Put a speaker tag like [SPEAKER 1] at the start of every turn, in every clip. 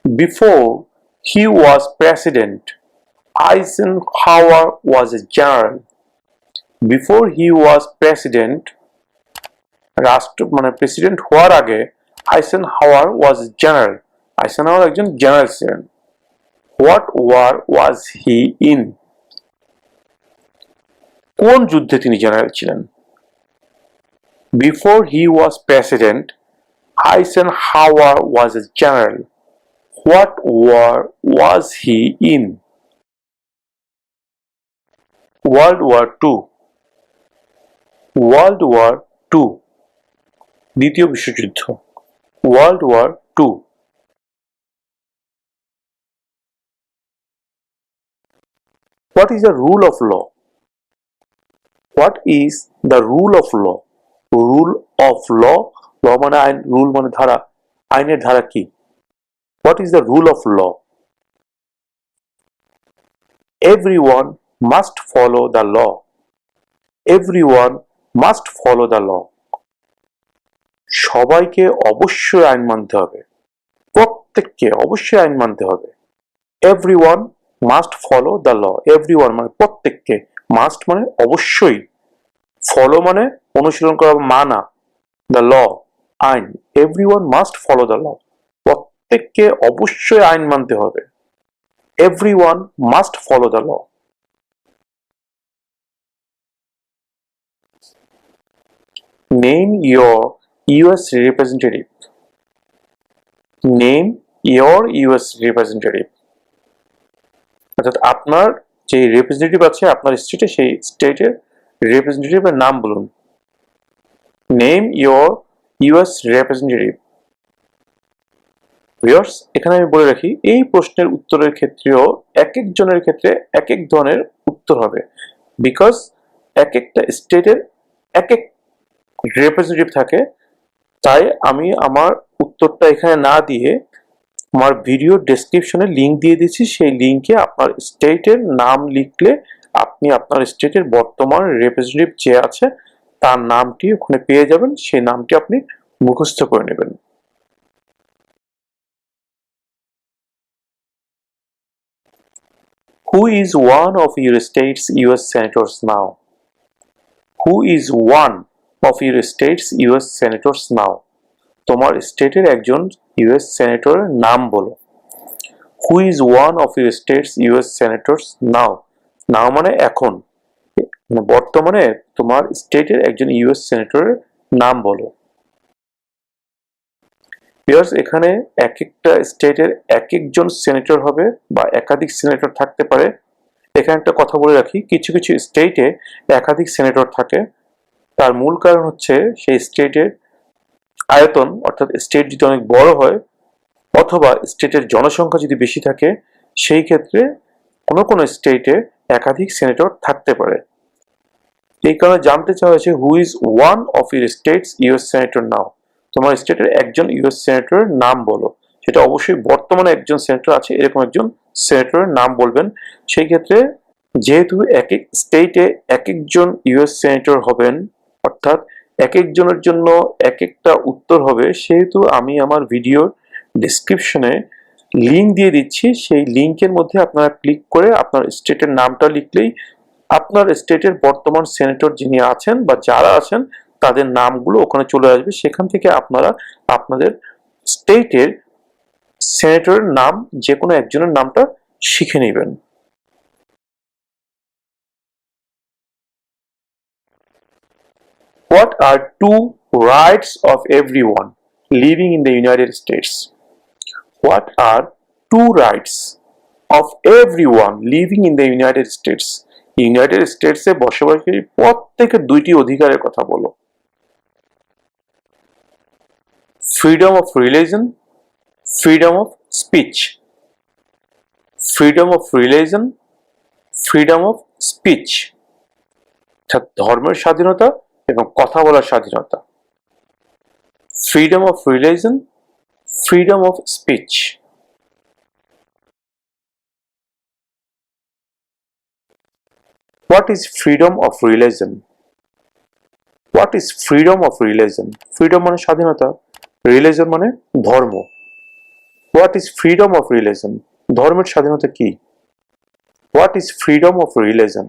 [SPEAKER 1] Before he was president, Eisenhower was a general. Before he was president, president হওয়ার আগে Eisenhower was general. Eisenhower একজন general ছিলেন। What war was he in? কোন যুদ্ধে তিনি general ছিলেন? Before he was president, Eisenhower was a general. What war was he in? World war two. World war two, দ্বিতীয় বিশ্বযুদ্ধ। World war two. What is the rule of law? What is the rule of law? Rule of law, law মানে আইন, rule মানে ধারা, আইনের ধারা কি? What is the rule of law? Everyone must follow the law. Everyone must follow the law. সবাইকে অবশ্যই আইন মানতে হবে, প্রত্যেককে অবশ্যই আইন মানতে হবে। Everyone must follow the law. Everyone মানে প্রত্যেককে, মাস্ট মানে অবশ্যই, ফলো মানে অনুশীলন করা, মানা, the law আইন। Everyone must follow the law. প্রত্যেককে অবশ্যই আইন মানতে হবে। Everyone must follow the law. Name your US representative. Name your US representative. অর্থাৎ আপনার যে রিপ্রেজেন্টেটিভ আছে আপনার স্টেটে, সেই স্টেটের রিপ্রেজেন্টেটিভের নাম বলুন। Name your US representative. Viewers, এখানে আমি বলে রাখি, এই প্রশ্নের উত্তরের ক্ষেত্রেও এক একজনের ক্ষেত্রে এক এক ধরনের উত্তর হবে, বিকজ এক একটা স্টেটের এক এক রিপ্রেজেন্টেটিভ থাকে। তাই আমি আমার উত্তরটা এখানে না দিয়ে আমার ভিডিও ডেসক্রিপশনে লিঙ্ক দিয়ে দিচ্ছি। সেই লিঙ্কে আপনার স্টেটের নাম লিখলে আপনি আপনার স্টেটের বর্তমান রিপ্রেজেন্টেটিভ যে আছে তার নামটি ওখানে পেয়ে যাবেন। সেই নামটি আপনি মুখস্থ করে নেবেন। Who is one of your state's US senators now? Who is one of your state's US senators now? তোমার স্টেটের একজন ইউএস সেনেটরের নাম বলো। Who is one of your state's US senators now? Now মানে এখন, বর্তমানে তোমার স্টেটের একজন ইউএস সেনেটরের নাম বলো। ভিউয়ার্স, এখানে এক একটা স্টেটের এক একজন সেনেটর হবে বা একাধিক সেনেটর থাকতে পারে। এখানে একটা কথা বলে রাখি, কিছু কিছু স্টেটে একাধিক সেনেটর থাকে। তার মূল কারণ হচ্ছে সেই স্টেটের আয়তন, অর্থাৎ স্টেট যদি অনেক বড় হয় অথবা স্টেটের জনসংখ্যা যদি বেশি থাকে, সেই ক্ষেত্রে কোনো কোনো স্টেটে একাধিক সেনেটর থাকতে পারে। এই কারণে জানতে চাওয়া হয়েছে, who is one of your states US senator now? তোমার স্টেটের একজন ইউএস সেনেটরের নাম বলো। সেটা অবশ্যই বর্তমানে একজন সেনেটর আছে এরকম একজন সেনেটরের নাম বলবেন। সেই ক্ষেত্রে যেহেতু এক এক স্টেটে এক একজন ইউএস সেনেটর হবেন, অর্থাৎ এক একজনের জন্য এক একটা উত্তর হবে, সেহেতু আমি আমার ভিডিওর ডেসক্রিপশনে লিঙ্ক দিয়ে দিচ্ছি। সেই লিঙ্কের মধ্যে আপনারা ক্লিক করে আপনার স্টেটের নামটা লিখলেই আপনার স্টেটের বর্তমান সেনেটর যিনি আছেন বা যারা আছেন তাদের নামগুলো ওখানে চলে আসবে। সেখান থেকে আপনারা আপনাদের স্টেটের সেনেটরের নাম যে কোনো একজনের নামটা শিখে নেবেন। What are two rights of everyone living in the United States? What are two rights of everyone living in the United States? United স্টেটসে বসবাসকারী প্রত্যেকের দুইটি অধিকারের কথা বলো। Freedom of religion, freedom of speech. Freedom of religion, freedom of speech, অর্থাৎ ধর্মের স্বাধীনতা এবং কথা বলার স্বাধীনতা। Freedom of religion, freedom of speech. What is freedom of religion? What is freedom of religion? Freedom মানে স্বাধীনতা, religion মানে ধর্ম। What is freedom of religion? ধর্মের স্বাধীনতা কি? What is freedom of religion?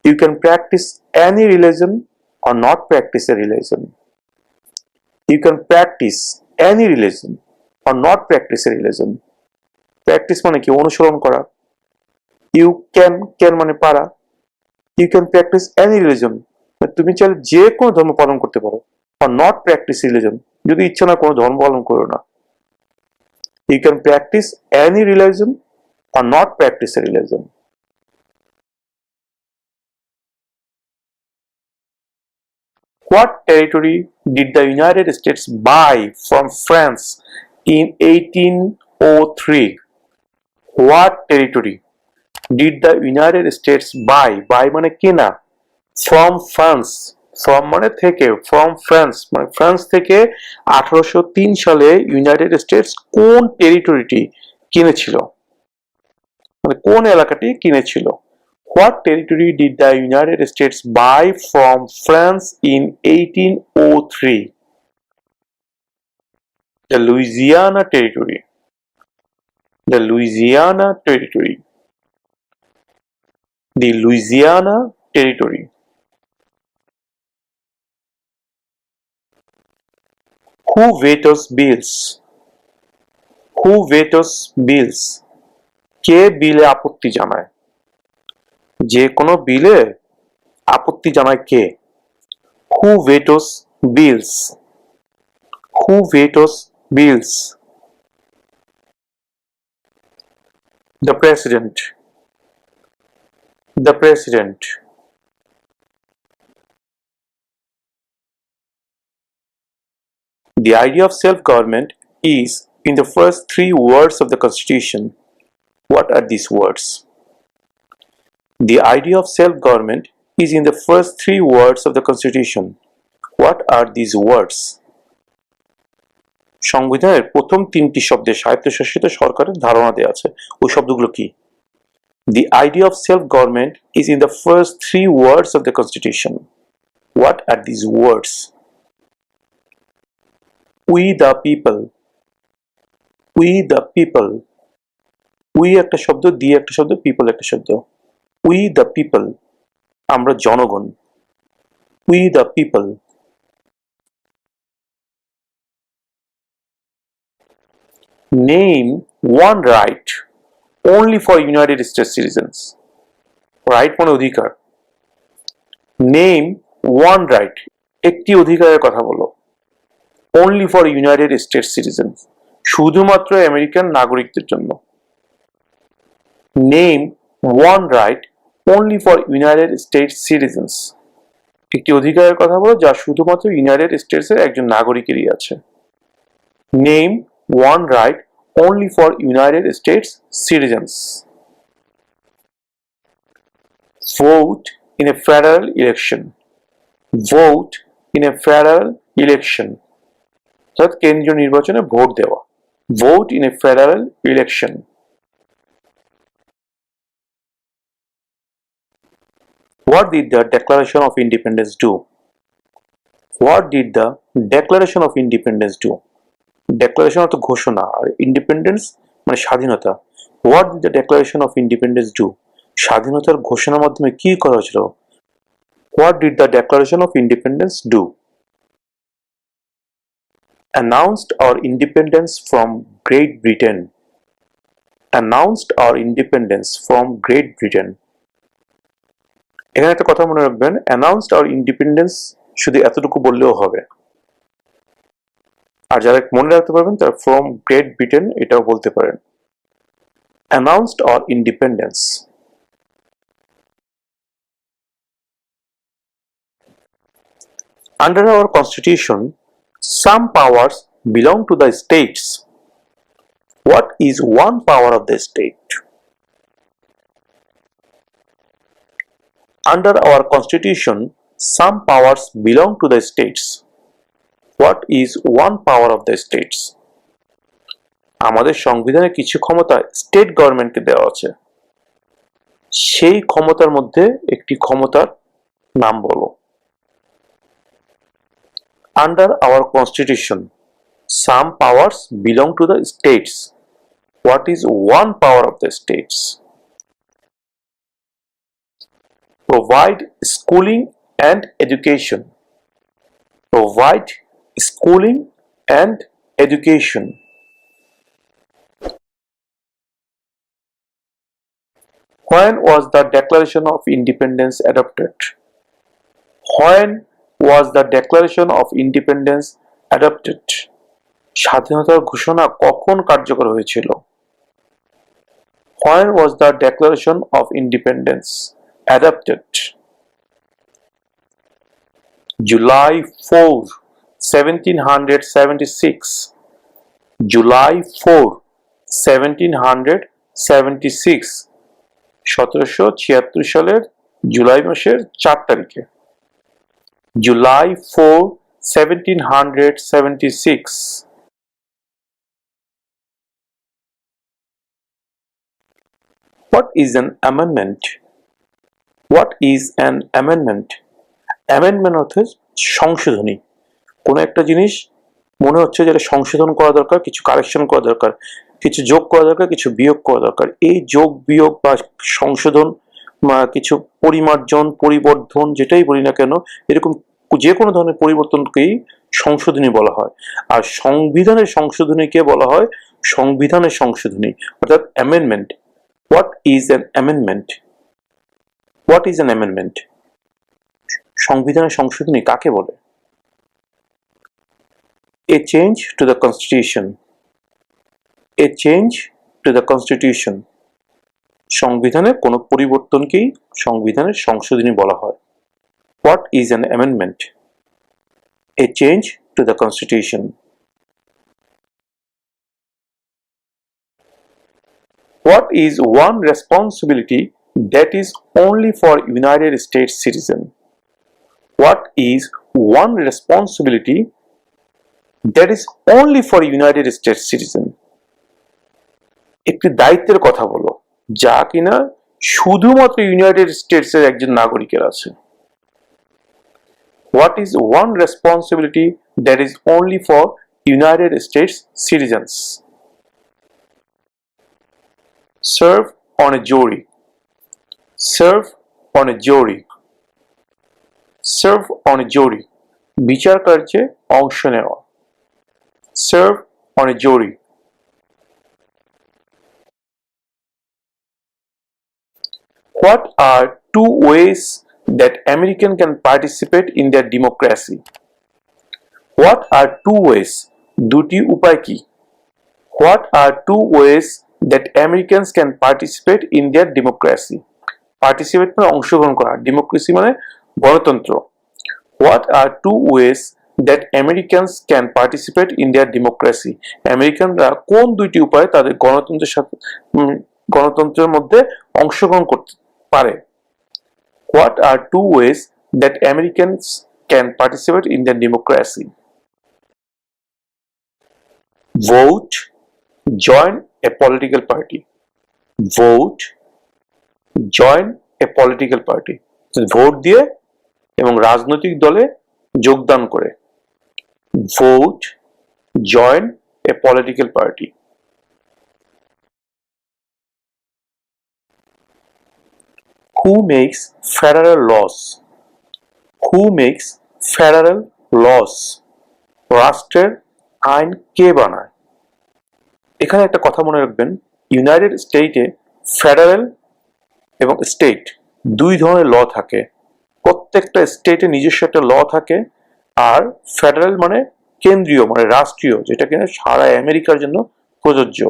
[SPEAKER 1] You can practice any religion or not practice a religion. You can practice any religion or not practice a religion. Practice মানে কি? অনুসরণ করা। You can মানে পারা। You can practice any religion. তুমি চাইলে যে কোনো ধর্ম পালন করতে পারো। or not practice religion. যদি ইচ্ছা না কোনো ধর্ম পালন করো না। You can practice any religion or not practice a religion. What territory did the United States buy from France in 1803? What territory did the United States buy? Buy মানে কেনা। From France. From মানে থেকে। From France মানে France থেকে 1803 সালে United states কোন টেরিটরিটি কিনেছিল? মানে কোন এলাকাটি কিনেছিল? What territory did the United States buy from France in 1803? The Louisiana Territory. The Louisiana Territory. The Louisiana Territory. Who vetoes bills? Who vetoes bills? কে বিলে আপত্তি জানায়? যে কোনো বিলে আপত্তি জানায় কে? Who vetoes bills? Who vetoes bills? The President. The President. The idea of self-government is in the first three words of the Constitution. What are these words? The idea of self-government is in the first three words of the Constitution. What are these words? সংবিধানের প্রথম তিনটি শব্দে স্বায়ত্তশাসিত সরকারের ধারণা দেওয়া আছে। ওই শব্দগুলো কি? The idea of self-government is in the first three words of the Constitution. What are these words? We the people. We the people. We একটা শব্দ, the একটা শব্দ, people একটা শব্দ। We the people. আমরা জনগণ। We the people. Name one right only for United States citizens. Right মানে অধিকার। Name one right. একটি অধিকারের কথা বলো। Only for United States citizens. শুধুমাত্র আমেরিকান নাগরিকদের জন্য। Name one right only for United States citizens. একটি অধিকারের কথা বলো যা শুধুমাত্র ইউনাইটেড স্টেটসের একজন নাগরিকেরই আছে। Name one right only for United States citizens. Vote in a federal election. Vote in a federal election. অর্থাৎ কেন্দ্রীয় নির্বাচনে ভোট দেওয়া। Vote in a federal election. What did the Declaration of Independence do? What did the Declaration of Independence do? Declaration অর্থ ঘোষণা, আর independence মানে স্বাধীনতা। What did the Declaration of Independence do? স্বাধীনতার ঘোষণার মাধ্যমে কি করা হয়েছিল? What did the Declaration of Independence do? Announced our independence from Great Britain. Announced our independence from Great Britain. এখানে একটা কথা মনে রাখবেন, announced our independence শুধু এতটুকু বললেও হবে। আর যারা মনে রাখতে পারবেন তারা from Great Britain এটাও বলতে পারেন। Announced our independence. Under our constitution, some powers belong to the states. What is one power of the state? Under our constitution, some powers belong to the states. What is one power of the states? আমাদের সংবিধানে কিছু ক্ষমতা state গভর্নমেন্টকে দেওয়া আছে। সেই ক্ষমতার মধ্যে একটি ক্ষমতার নাম বলো। Under our constitution, Some powers belong to the states. What is one power of the states? Provide schooling and education. Provide schooling and education. When was the Declaration of Independence adopted? When was the Declaration of Independence adopted? স্বাধীনতার ঘোষণা কখন কার্যকর হয়েছিল? When was the Declaration of Independence adopted? July 4, 1776. July 4, 1776. 1776 সালের জুলাই মাসের 4 তারিখে। July 4, 1776. What is an amendment? What is an amendment? Amendment অর্থে সংশোধনী। কোনো একটা জিনিস মনে হচ্ছে যেটা সংশোধন করা দরকার, কিছু কারেকশন করা দরকার, কিছু যোগ করা দরকার, কিছু বিয়োগ করা দরকার। এই যোগ বিয়োগ বা সংশোধন বা কিছু পরিমার্জন পরিবর্ধন যেটাই বলি না কেন, এরকম যে কোনো ধরনের পরিবর্তনকেই সংশোধনী বলা হয়। আর সংবিধানের সংশোধনীকে বলা হয় সংবিধানের সংশোধনী, অর্থাৎ amendment. What is an amendment? What is an amendment? সংবিধানের সংশোধনী কাকে বলে? A change to the constitution. A change to the constitution. সংবিধানের কোনো পরিবর্তনকেই সংবিধানের সংশোধনী বলা হয়। What is an amendment? A change to the constitution. What is one responsibility that is only for United States citizen? What is one responsibility that is only for United States citizen? একটি দায়িত্বের কথা বলো যা কিনা শুধুমাত্র United স্টেটসের একজন নাগরিকের আছে। What is one responsibility that is only for United States citizens? Serve on a jury. Serve on a jury. Serve on a jury. বিচার কার্যে অংশ নেওয়া। Serve on a jury. What are two ways that Americans can participate in their democracy? What are two ways? দুটি উপায় কি? What are two ways that Americans can participate in their democracy? Participate মানে অংশগ্রহণ করা, democracy মানে গণতন্ত্র। What are two ways that Americans can participate in their democracy? আমেরিকানরা কোন দুইটি উপায়ে তাদের গণতন্ত্রের মধ্যে অংশগ্রহণ করতে পারে? What are two ways that Americans can participate in their democracy? Vote, join a political party. Vote, join a political party. Vote দিয়ে এবং রাজনৈতিক দলে যোগদান করে। Vote, join a political party. Who makes federal laws? Who makes federal laws? রাষ্ট্রের আইন কে বানায়? এখানে একটা কথা মনে রাখবেন, ইউনাইটেড স্টেটে ফেডারেল এবং স্টেট দুই ধরনের ল থাকে। প্রত্যেকটা স্টেটে নিজস্ব একটা ল থাকে, আর ফেডারেল মানে কেন্দ্রীয় মানে রাষ্ট্রীয়, যেটা কিনা সারা আমেরিকার জন্য প্রযোজ্য।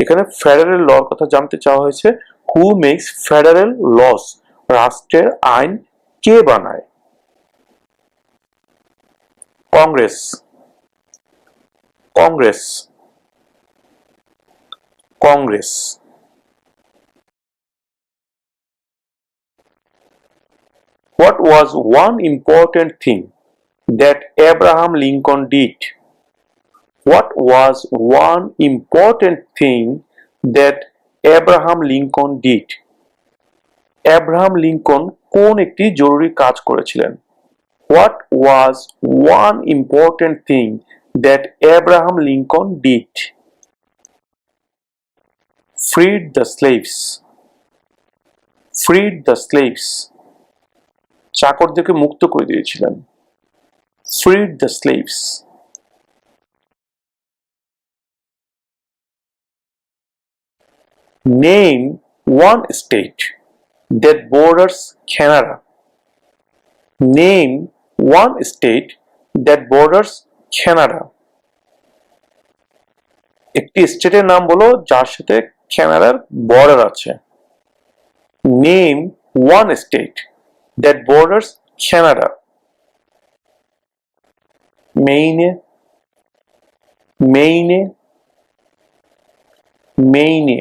[SPEAKER 1] এখানে ফেডারেল লর কথা জানতে চাওয়া হয়েছে। Who makes federal laws? রাষ্ট্রের আইন কে বানায়? Congress. Congress. Congress. What was one important thing that Abraham Lincoln did? What was one important thing that Abraham Lincoln did? Abraham Lincoln কোন একটি জরুরি কাজ করেছিলেন? What was one important thing that Abraham Lincoln did. Freed the slaves. Freed the slaves. চাকরদেরকে মুক্ত করে দিয়েছিলেন। Freed the slaves. Name one state that borders Canada. Name one state that borders Canada. একটি স্টেটের নাম বলো যার সাথে কানাডার বর্ডার আছে। Name one state that borders Canada. Maine, Maine, Maine.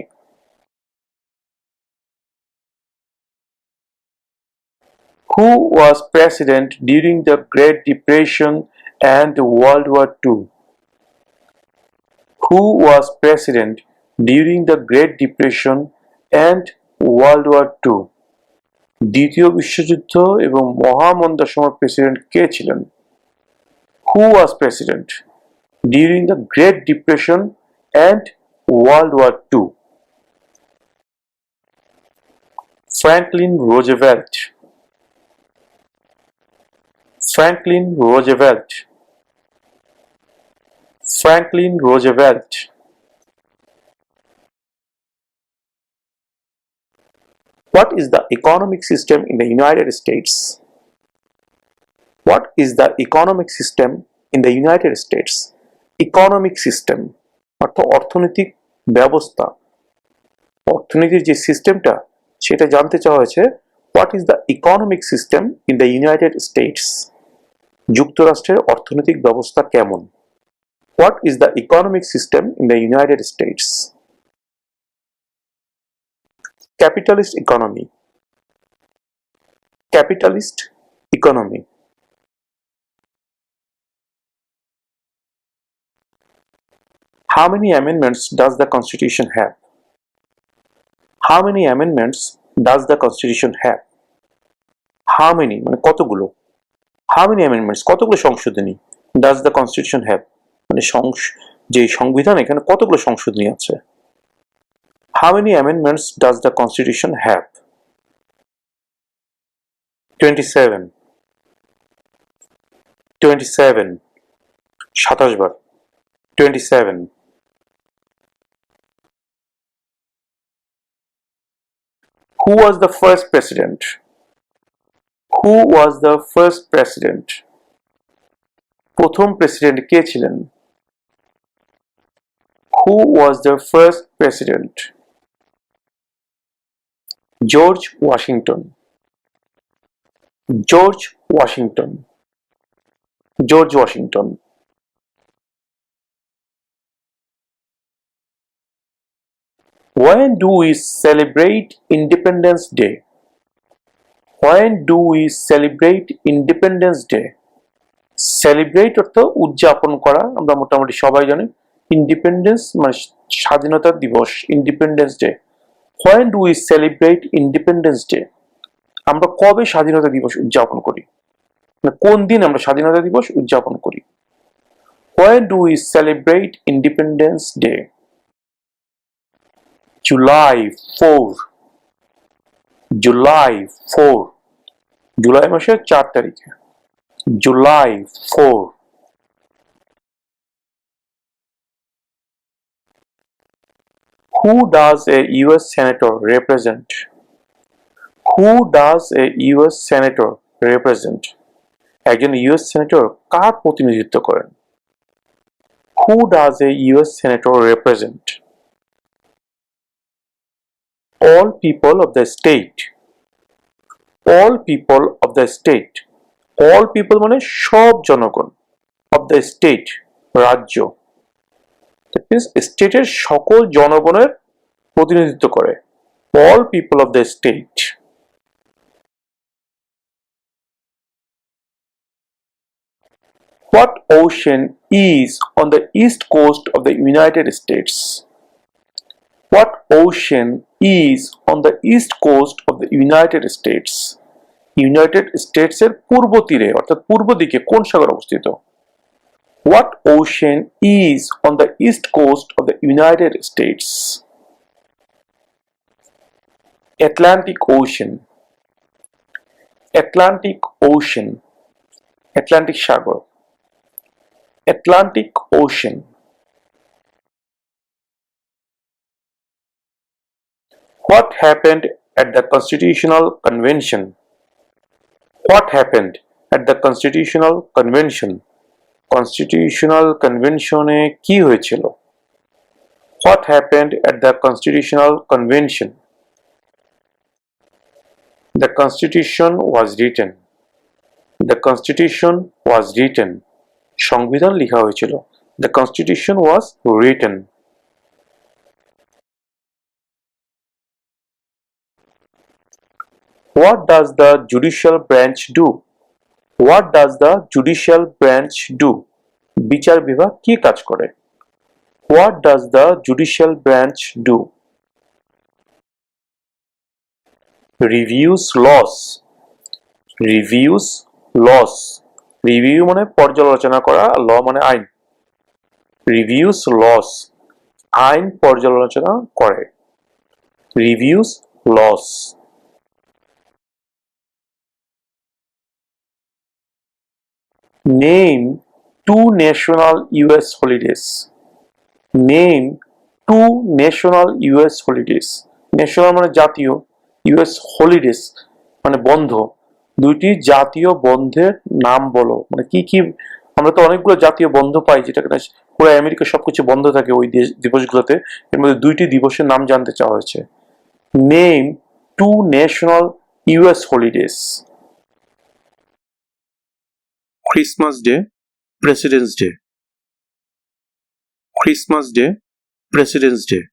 [SPEAKER 1] Who was president during the Great Depression and World War II? Who was president during the Great Depression and World War II? দ্বিতীয় বিশ্বযুদ্ধ এবং মহামন্দার সময় president কে ছিলেন? Who was president during the Great Depression and World War II? Franklin Roosevelt. Franklin Roosevelt. Franklin Roosevelt. What is the economic system in the United States? What is the economic system in the United States? Economic system অর্থনৈতিক ব্যবস্থা, অর্থনীতির যে সিস্টেমটা সেটা জানতে চাওয়া হয়েছে। What is the economic system in the United States? যুক্তরাষ্ট্রের অর্থনৈতিক ব্যবস্থা কেমন? What is the economic system in the United States? Capitalist economy. Capitalist economy. How many amendments does the Constitution have? How many amendments does the Constitution have? How many মানে কতগুলো? How many amendments কতগুলো সংশোধনী does the Constitution have? মানে যে সংবিধান এখানে কতগুলো সংশোধনী আছে? How many amendments does the Constitution have? 27. 27. 27 bar. 27. Who was the first president? Who was the first president? প্রথম প্রেসিডেন্ট কে ছিলেন? Who was the first president? George Washington. George Washington. George Washington. When do we celebrate Independence Day? When do we celebrate Independence Day? Celebrate অর্থ উদযাপন করা, আমরা মোটামুটি সবাই জানি। Independence মানে স্বাধীনতা দিবস, Independence Day. When do we celebrate Independence Day? আমরা কবে স্বাধীনতা দিবস উদযাপন করি? মানে কোন দিন আমরা স্বাধীনতা দিবস উদযাপন করি? When do we celebrate Independence Day? July 4. July 4. July মাসের 4 তারিখে। July 4. Who does a US senator represent? Who does a US senator represent? একজন US senator কার প্রতিনিধিত্ব করেন? Who does a US senator represent? All people of the state. All people of the state. All people মানে সব জনগণ, of the state রাজ্য। That means স্টেটের সকল জনগণের প্রতিনিধিত্ব করে। All people of the state. What ocean is on the east coast of the United States? What ocean is on the east coast of the United States? United States এর পূর্ব তীরে অর্থাৎ পূর্ব দিকে কোন সাগর অবস্থিত? What ocean is on the east coast of the United States? Atlantic Ocean. Atlantic Ocean. Atlantic Sagar. Atlantic Ocean. What happened at the Constitutional Convention? What happened at the Constitutional Convention? Constitutional Convention এ কি হয়েছিল? What happened at the Constitutional Convention? The Constitution was written. The Constitution was written. সংবিধান লেখা হয়েছিল. The Constitution was written. What does the judicial branch do? What does the judicial branch do? বিচার বিভাগ কি কাজ করে? What does the judicial branch do? Reviews laws. Reviews laws. Review মানে পর্যালোচনা করা, law মানে আইন. Reviews laws. আইন পর্যালোচনা করে. Reviews laws. Name two national US holidays. Name two national US holidays. National মানে জাতীয়, US holidays মানে বন্ধ. দুইটি জাতীয় বন্ধের নাম বলো. মানে কি কি, আমরা তো অনেকগুলো জাতীয় বন্ধ পাই যেটা কিনা পুরো আমেরিকা সবকিছু বন্ধ থাকে ওই দিবসগুলোতে, এর মধ্যে দুইটি দিবসের নাম জানতে চাওয়া হয়েছে. Name two national US holidays. Christmas Day, President's Day. Christmas Day, President's Day.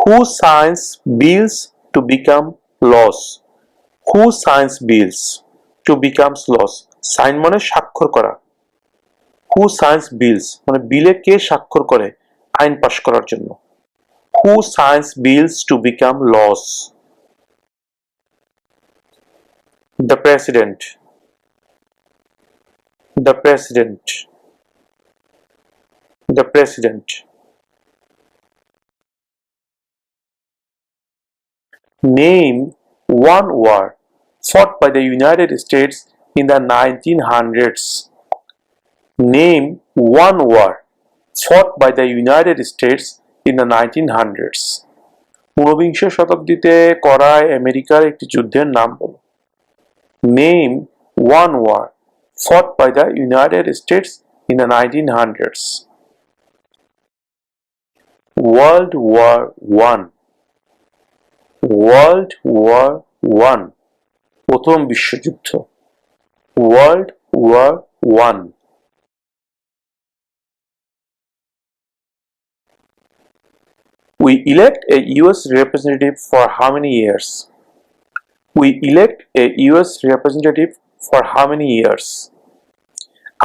[SPEAKER 1] Who signs bills to become laws? Who signs bills to become laws? Sign মানে স্বাক্ষর করা. Who signs bills মানে বিলে কে স্বাক্ষর করে আইন পাস করার জন্য? Who signs bills to become laws? The President. The President. The President. Name one war fought by the United States in the 1900s. Name one war fought by the United States in the 1900s. ঊনবিংশ শতাব্দীতে করা আমেরিকার একটি যুদ্ধের নাম বলো. Name one war fought by the United States in the 1900s. World War I. World War I. প্রথম বিশ্বযুদ্ধ. World War I. We elect a US representative for how many years? We elect a US representative for how many years?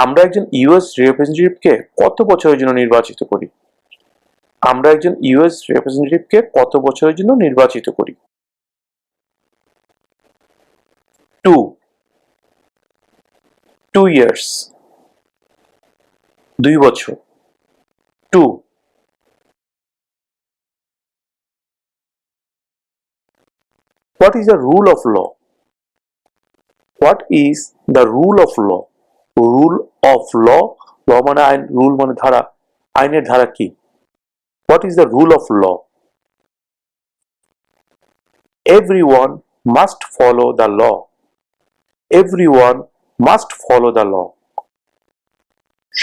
[SPEAKER 1] আমরা একজন US রিপ্রেজেন্টেটিভকে কত বছরের জন্য নির্বাচিত করি? আমরা একজন ইউএস রিপ্রেজেন্টেটিভকে কত বছরের জন্য নির্বাচিত করি? 2 years. 2 বছর. 2. What is the rule of law? What is the rule of law? Rule of law. Law মানে আইন, rule মানে ধারা. আইনের ধারা কি? What is the rule of law? Everyone must follow the law. Everyone must follow the law.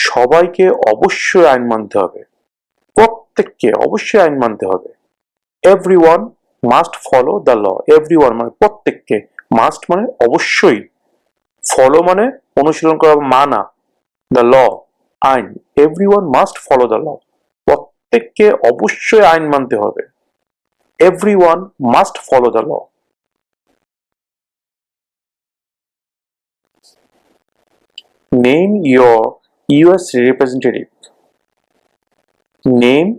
[SPEAKER 1] সবাইকে অবশ্যই আইন মানতে হবে. প্রত্যেককে অবশ্যই আইন মানতে হবে. Everyone must follow the law. Everyone মানে প্রত্যেককে. Must মানে অবশ্যই. Follow মানে অনুশীলন করা, মানা. The law আইন. Everyone must follow the law. প্রত্যেককে অবশ্যই আইন মানতে হবে. Everyone must follow the law. Name your US representative. Name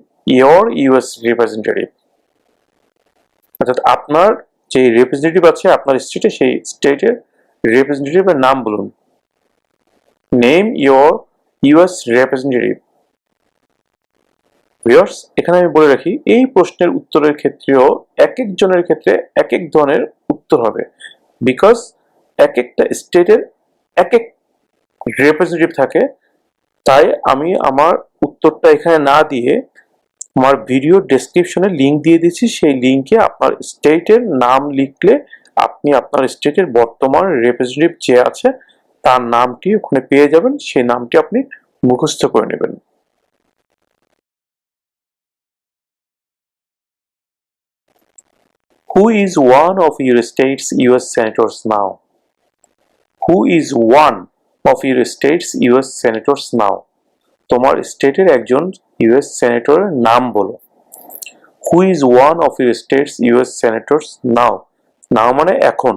[SPEAKER 1] your US representative. অর্থাৎ আপনার যে রিপ্রেজেন্টেটিভ আছে আপনার স্টেটে, সেই স্টেটের রিপ্রেজেন্টেটিভের নাম বলুন। Name your US representative. Viewers, এখানে আমি বলে রাখি এই প্রশ্নের উত্তরের ক্ষেত্রেও এক একজনের ক্ষেত্রে এক এক ধরনের উত্তর হবে, বিকজ এক একটা স্টেটের এক এক রিপ্রেজেন্টেটিভ থাকে। তাই আমি আমার উত্তরটা এখানে না দিয়ে আমার ভিডিও ডেসক্রিপশনে লিংক দিয়ে দিচ্ছি, সেই লিংকে আপনার স্টেটের নাম লিখলে আপনি আপনার স্টেটের বর্তমান রিপ্রেজেন্টেটিভ যে আছে তার নামটি ওখানে পেয়ে যাবেন, সেই নামটি আপনি মুখস্থ করে নেবেন। Who is one of your state's US senators now? Who is one of your state's US senators now? তোমার স্টেটের একজন ইউএস সেনেটরের নাম বলো। Who is one of your state's US senators now? নাও মানে এখন,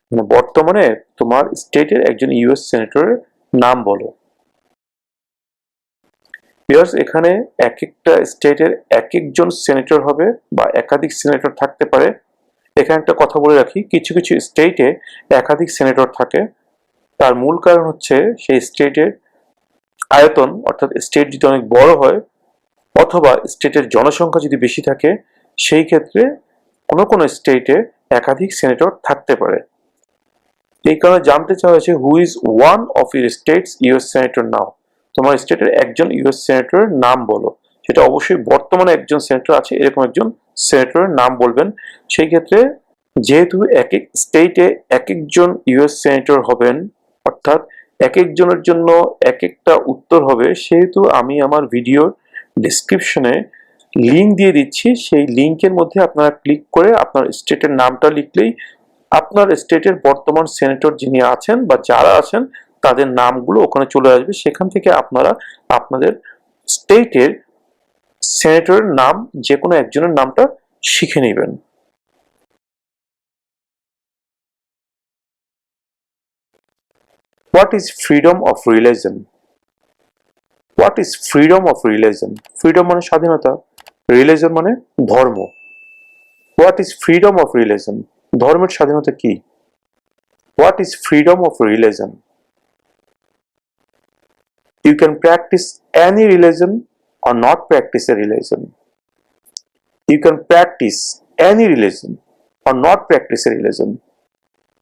[SPEAKER 1] মানে বর্তমানে তোমার স্টেটের একজন ইউএস সেনেটরের নাম বলো। ভিউয়ার্স, এখানে এক একটা স্টেটের এক একজন সেনেটর হবে বা একাধিক সেনেটর থাকতে পারে। এখানে একটা কথা বলে রাখি, কিছু কিছু স্টেটে একাধিক সেনেটর থাকে। তার মূল কারণ হচ্ছে সেই স্টেটের আয়তন, অর্থাৎ স্টেট যদি অনেক বড় হয় অথবা স্টেটের জনসংখ্যা যদি বেশি থাকে, সেই ক্ষেত্রে কোনো কোনো স্টেটে একাধিক সেনেটর থাকতে পারে। এই কারণে জানতে চাওয়া হয়েছে who is one of your states US senator now. তোমার স্টেটের একজন ইউএস সেনেটরের নাম বলো। সেটা অবশ্যই বর্তমানে একজন সেনেটর আছে এরকম একজন সেনেটরের নাম বলবেন। সেই ক্ষেত্রে যেহেতু এক এক স্টেটে এক একজন ইউএস সেনেটর হবেন, অর্থাৎ এক একজনের জন্য এক একটা উত্তর হবে, সেহেতু আমি আমার ভিডিও ডিসক্রিপশনে লিংক দিয়ে দিচ্ছি। সেই লিংকের মধ্যে আপনারা ক্লিক করে আপনার স্টেটের নামটা লিখলেই আপনার স্টেটের বর্তমান সেনেটর যিনি আছেন বা যারা আছেন তাদের নামগুলো ওখানে চলে আসবে। সেখান থেকে আপনারা আপনাদের স্টেটের সেনেটরের নাম যে কোনো একজনের নামটা শিখে নেবেন। What is freedom of religion? What is freedom of religion? Freedom মানে স্বাধীনতা, রিলিজন মানে ধর্ম। What is freedom of religion? ধর্মের স্বাধীনতা কি? What is freedom of religion? You can practice any religion or not practice a religion. You can practice any religion or not practice a religion.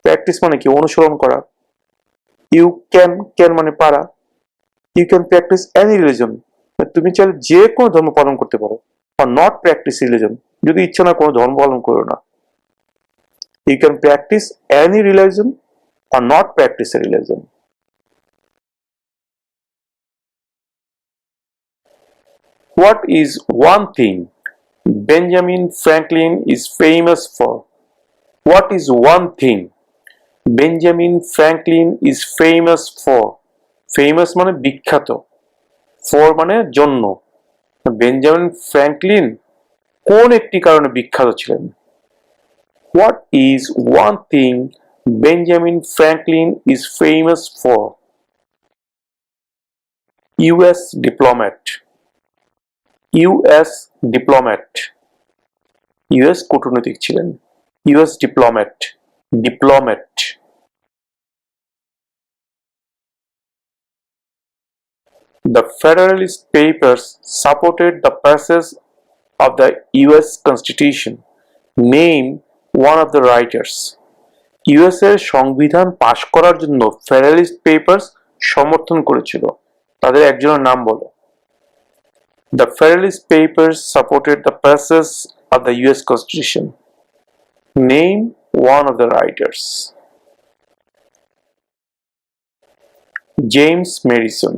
[SPEAKER 1] Practice মানে কি? অনুসরণ করা। You can মানে পারা। You can practice any religion. তুমি চাইলে যে কোনো ধর্ম পালন করতে পারো। or not practice religion, যদি ইচ্ছা না কোনো ধর্ম পালন করো না। You can practice any religion or not practice a religion. What is one thing Benjamin Franklin is famous for? What is one thing Benjamin Franklin is famous for? Famous মানে বিখ্যাত, for মানে জন্য। বেঞ্জামিন ফ্র্যাঙ্কলিন কোন একটি কারণে বিখ্যাত ছিলেন? What is one thing Benjamin Franklin is famous for? US diplomat. US diplomat. US কূটনৈতিক ছিলেন। US diplomat. Diplomat. The Federalist Papers supported the passage of the US Constitution. Name one of the writers. US এর সংবিধান পাশ করার জন্য federalist papers সমর্থন করেছিল, তাদের একজনের নাম বলো। The Federalist Papers supported the passage of the US Constitution. Name one of the writers. James Madison.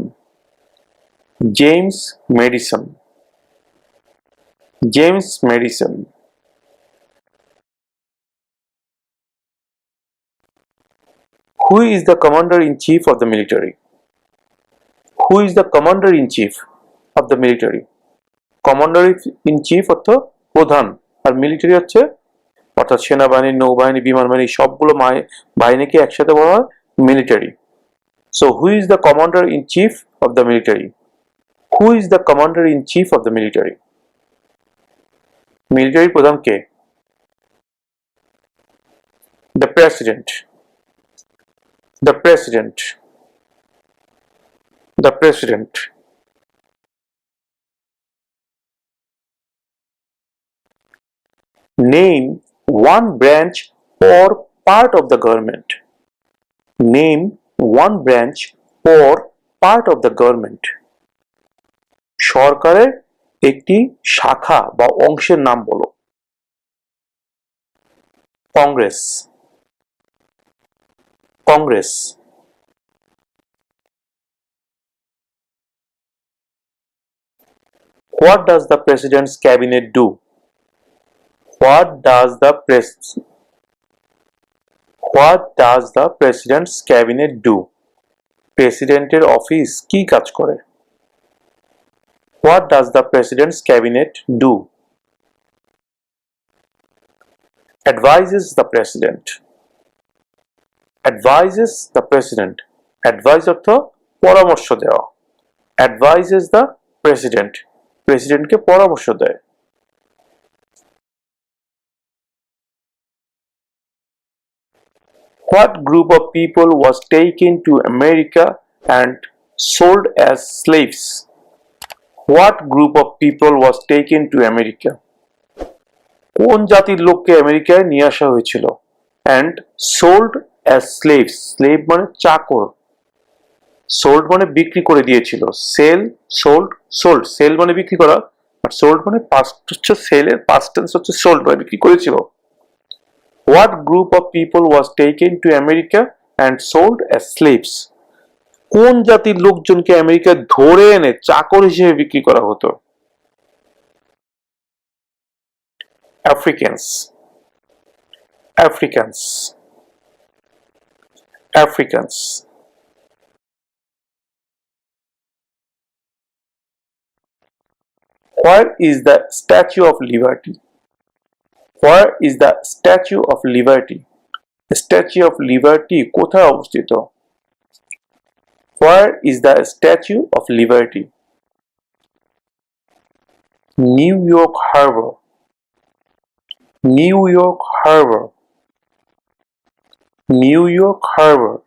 [SPEAKER 1] James Madison. James Madison. Who is the commander-in-chief of the military? Who is the commander-in-chief of the military? Commander-in-chief অর্থ প্রধান, আর military হচ্ছে অর্থাৎ সেনাবাহিনী, নৌবাহিনী, বিমান বাহিনী সবগুলো বাহিনীকে একসাথে বলা হয় military. So who is the commander-in-chief of the military? Who is the commander-in-chief of the military? Military প্রধান কে? The president. The president. The president. Name one branch or part of the government. Name one branch or part of the government. সরকারের একটি শাখা বা অংশের নাম বলো। Congress. Congress. What does the president's cabinet do? What does the president's cabinet do? প্রেসিডেন্টের office কি কাজ করে? What does the president's cabinet do? Advises the president. Advises the president. Advise অর্থ পরামর্শ দেওয়া। Advises the president. প্রেসিডেন্টকে পরামর্শ দেয়। What group of people was taken to America and sold as slaves? What group of people was taken to America? কোন জাতির লোককে আমেরিকায় নিয়ে আসা হয়েছিল? And sold as slaves. Slave মানে চাকর। Sold মানে বিক্রি করে দিয়েছিল। Sell, sold, sold. Sell মানে বিক্রি করা, আর sold মানে past হচ্ছে sell এর past tense হচ্ছে sold মানে বিক্রি করেছিল। What group of people was taken to America and sold as slaves? কোন জাতির লোকজনকে আমেরিকায় ধরে এনে চাকর হিসেবে বিক্রি করা হতো? Africans. Africans. Africans. Where is the Statue of Liberty? Where is the Statue of Liberty? The Statue of Liberty কোথায় অবস্থিত? Where is the Statue of Liberty? New York Harbor. New York Harbor. New York Harbor.